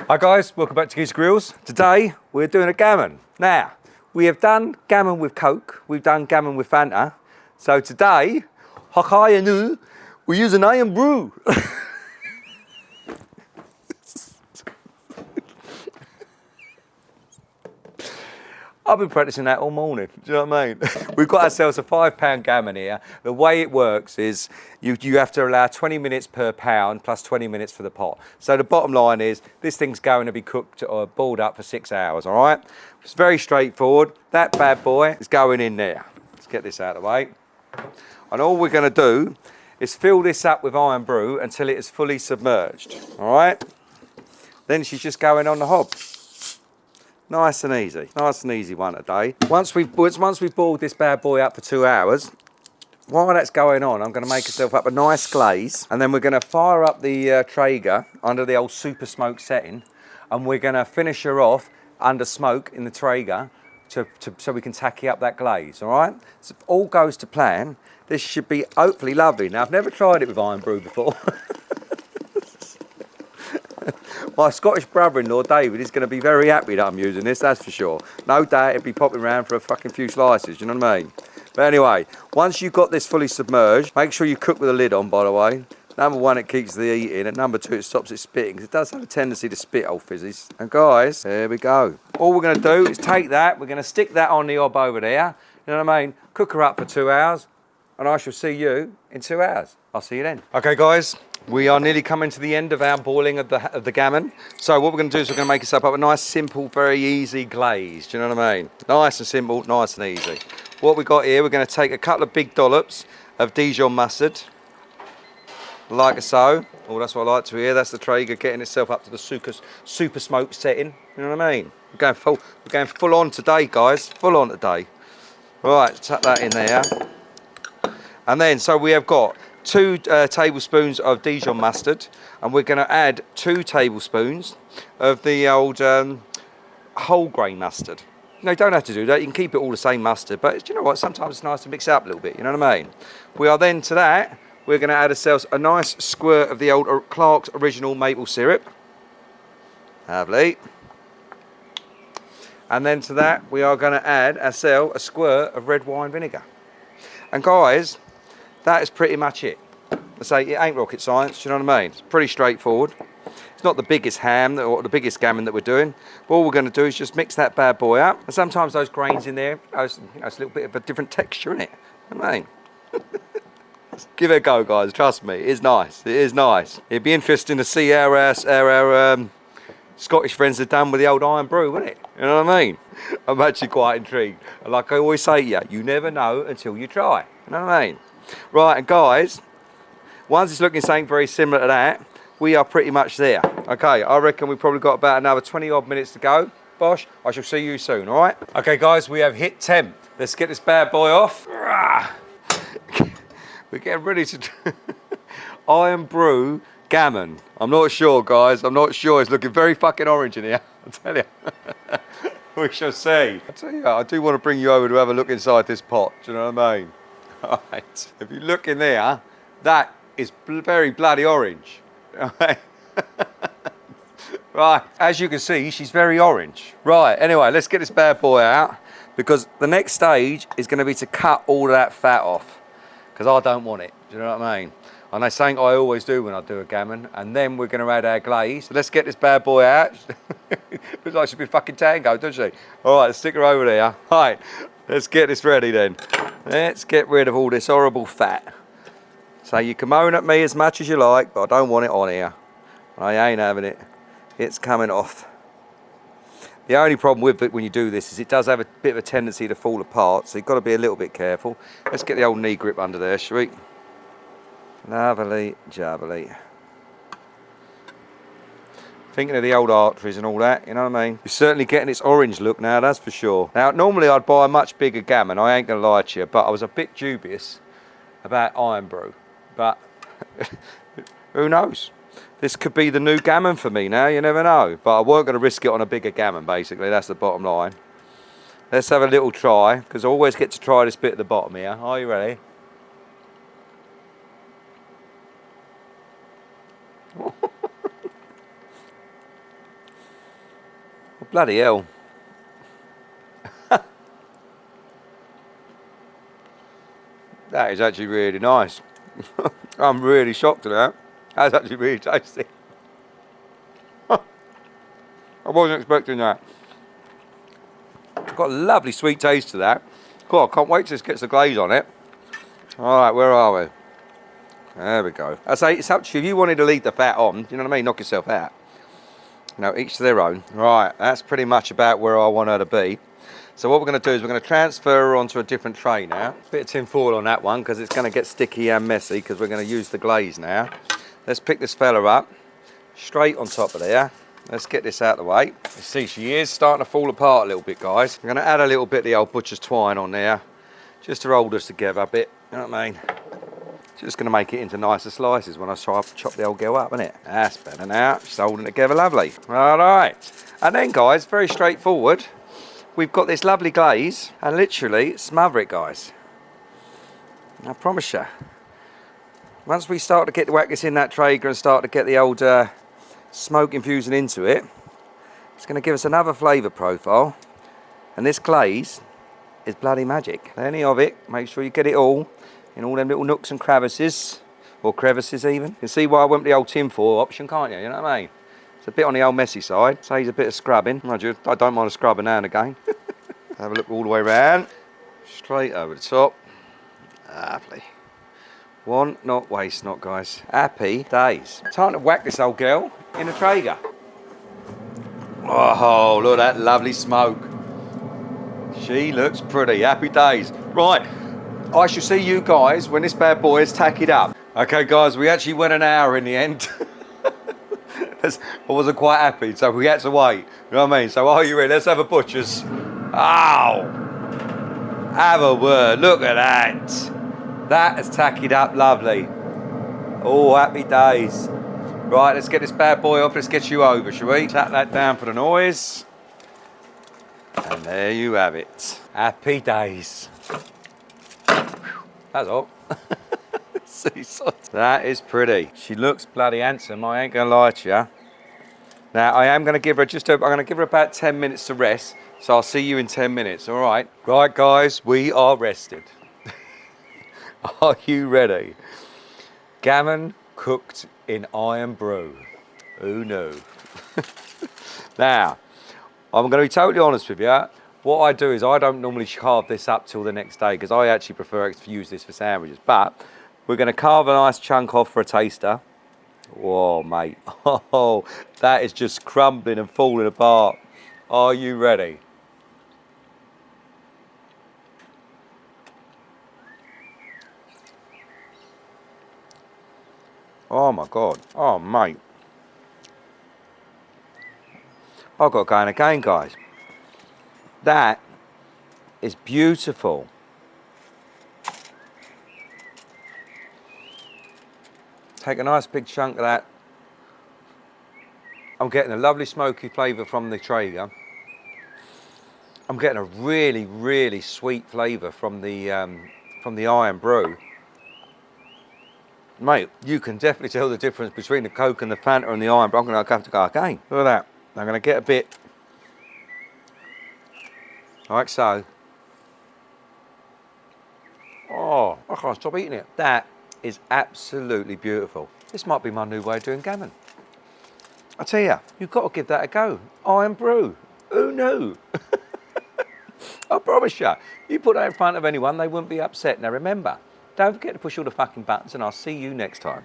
Hi guys, welcome back to Geese Grills. Today we're doing a gammon. Now, we have done gammon with Coke, we've done gammon with Fanta. So today, we're using Iron Brew. I've been practicing that all morning, do you know what I mean? We've got ourselves a £5 gammon here. The way it works is you have to allow 20 minutes per pound plus 20 minutes for the pot. So the bottom line is this thing's going to be cooked or boiled up for 6 hours, all right? It's very straightforward. That bad boy is going in there. Let's get this out of the way. And all we're going to do is fill this up with Iron Brew until it is fully submerged, all right? Then she's just going on the hob. Nice and easy one a day. Once we've boiled this bad boy up for 2 hours, while that's going on, I'm going to make myself up a nice glaze, and then we're going to fire up the TRAEGER under the old super smoke setting, and we're going to finish her off under smoke in the TRAEGER so we can tacky up that glaze, all right? So if all goes to plan, this should be hopefully lovely. Now, I've never tried it with Iron Brew before. My Scottish brother-in-law, David, is going to be very happy that I'm using this, that's for sure. No doubt he'd be popping around for a fucking few slices, you know what I mean? But anyway, once you've got this fully submerged, make sure you cook with the lid on, by the way. Number one, it keeps the heat in, and number two, it stops it spitting, because it does have a tendency to spit, old fizzies. And guys, there we go. All we're going to do is take that, we're going to stick that on the hob over there, you know what I mean? Cook her up for 2 hours, and I shall see you in 2 hours. I'll see you then. Okay, guys. We are nearly coming to the end of our boiling of the gammon. So what we're going to do is we're going to make us up a nice, simple, very easy glaze. Do you know what I mean? Nice and simple, nice and easy. What we've got here, we're going to take a couple of big dollops of Dijon mustard, like so. Oh, that's what I like to hear. That's the TRAEGER getting itself up to the super smoke setting. You know what I mean? We're going full on today, guys. Full on today. Right, tuck that in there. And then, so we have got 2 tablespoons of Dijon mustard, and we're going to add 2 tablespoons of the old whole grain mustard. No, you don't have to do that. You can keep it all the same mustard, but you know what? Sometimes it's nice to mix it up a little bit. You know what I mean? We are then to that. We're going to add ourselves a nice squirt of the old Clark's original maple syrup. Lovely. And then to that, we are going to add ourselves a squirt of red wine vinegar. And guys, that is pretty much it. I say it ain't rocket science, do you know what I mean? It's pretty straightforward. It's not the biggest ham or the biggest gammon that we're doing. But all we're going to do is just mix that bad boy up. And sometimes those grains in there, it's a little bit of a different texture, isn't it? You know what I mean? Give it a go, guys. Trust me, it is nice. It is nice. It'd be interesting to see how our Scottish friends have done with the old Iron Brew, wouldn't it? You know what I mean? I'm actually quite intrigued. And like I always say to you never know until you try. You know what I mean? Right, and guys, once it's looking something very similar to that, we are pretty much there. Okay, I reckon we've probably got about another 20 odd minutes to go. Bosh, I shall see you soon, all right? Okay, guys, we have hit temp. Let's get this bad boy off. We're getting ready to do Iron Brew gammon. I'm not sure, guys. I'm not sure. It's looking very fucking orange in here, I tell you. We shall see. I tell you, I do want to bring you over to have a look inside this pot. Do you know what I mean? All right. If you look in there, that is very bloody orange. Right, as you can see, she's very orange. Right, anyway, let's get this bad boy out, because the next stage is going to be to cut all of that fat off, because I don't want it. Do you know what I mean? And that's something I always do when I do a gammon. And then we're going to add our glaze. So let's get this bad boy out. Looks like she'll be fucking tango, doesn't she? All right, let's stick her over there. All right, let's get this ready then. Let's get rid of all this horrible fat. So you can moan at me as much as you like, but I don't want it on here. I ain't having it. It's coming off. The only problem with it when you do this is it does have a bit of a tendency to fall apart, so you've got to be a little bit careful. Let's get the old knee grip under there, shall we? Lovely jubbly. Thinking of the old arteries and all that, you know what I mean? You're certainly getting its orange look now, that's for sure. Now, normally I'd buy a much bigger gammon, I ain't going to lie to you, but I was a bit dubious about Iron Brew. But who knows? This could be the new gammon for me now, you never know. But I weren't going to risk it on a bigger gammon, basically, that's the bottom line. Let's have a little try, because I always get to try this bit at the bottom here. Are you ready? Oh, bloody hell. That is actually really nice. I'm really shocked at that. That's actually really tasty. I wasn't expecting that. It's got a lovely sweet taste to that. Cool, I can't wait till this gets the glaze on it. All right, where are we? There we go. I say it's up to you. If you wanted to leave the fat on, you know what I mean? Knock yourself out. You know, each to their own. Right, that's pretty much about where I want her to be. So what we're going to do is we're going to transfer her onto a different tray now. Bit of tin foil on that one because it's going to get sticky and messy because we're going to use the glaze now. Let's pick this fella up straight on top of there. Let's get this out of the way. You see, she is starting to fall apart a little bit, guys. I'm going to add a little bit of the old butcher's twine on there just to hold us together a bit. You know what I mean? Just going to make it into nicer slices when I try to chop the old girl up, isn't it? That's better now. She's holding it together lovely. All right. And then, guys, very straightforward. We've got this lovely glaze and literally smother it, guys. I promise you. Once we start to get the whackers in that Traeger and start to get the old smoke infusing into it, it's going to give us another flavour profile. And this glaze is bloody magic. Plenty of it. Make sure you get it all in all them little nooks and crevices, or crevices even. You can see why I went with the old tin foil option, can't you? You know what I mean? It's a bit on the old messy side. Saves a bit of scrubbing. Mind you, I don't mind a scrubbing now and again. Have a look all the way around. Straight over the top. Lovely. One not waste not, guys. Happy days. Time to whack this old girl in a Traeger. Oh, look at that lovely smoke. She looks pretty. Happy days. Right. I shall see you guys when this bad boy is tacked up. Okay, guys, we actually went an hour in the end. I wasn't quite happy, so we had to wait. You know what I mean? So are you ready? Let's have a butcher's. Oh! Have a word. Look at that. That is tacked up lovely. Oh, happy days. Right, let's get this bad boy off. Let's get you over, shall we? Tap that down for the noise. And there you have it. Happy days. That's all. That is pretty. She looks bloody handsome, I ain't gonna lie to you. Now I am gonna give her I'm gonna give her about 10 minutes to rest. So I'll see you in 10 minutes, all right? Right guys, we are rested. Are you ready? Gammon cooked in iron brew. Who knew? Now, I'm gonna be totally honest with you. What I do is I don't normally carve this up till the next day because I actually prefer to use this for sandwiches. But we're going to carve a nice chunk off for a taster. Whoa, mate. Oh, that is just crumbling and falling apart. Are you ready? Oh, my God. Oh, mate. I've got to go in again, guys. That is beautiful. Take a nice big chunk of that. I'm getting a lovely smoky flavour from the Traeger. I'm getting a really, really sweet flavour from the iron brew. Mate, you can definitely tell the difference between the Coke and the Fanta and the iron brew. I'm going to have to go again. Look at that. I'm going to get a bit like so. Oh, I can't stop eating it. That is absolutely beautiful. This might be my new way of doing gammon. I tell you, you've got to give that a go. Iron brew. Who knew? I promise you, you put that in front of anyone, they wouldn't be upset. Now remember, don't forget to push all the fucking buttons and I'll see you next time.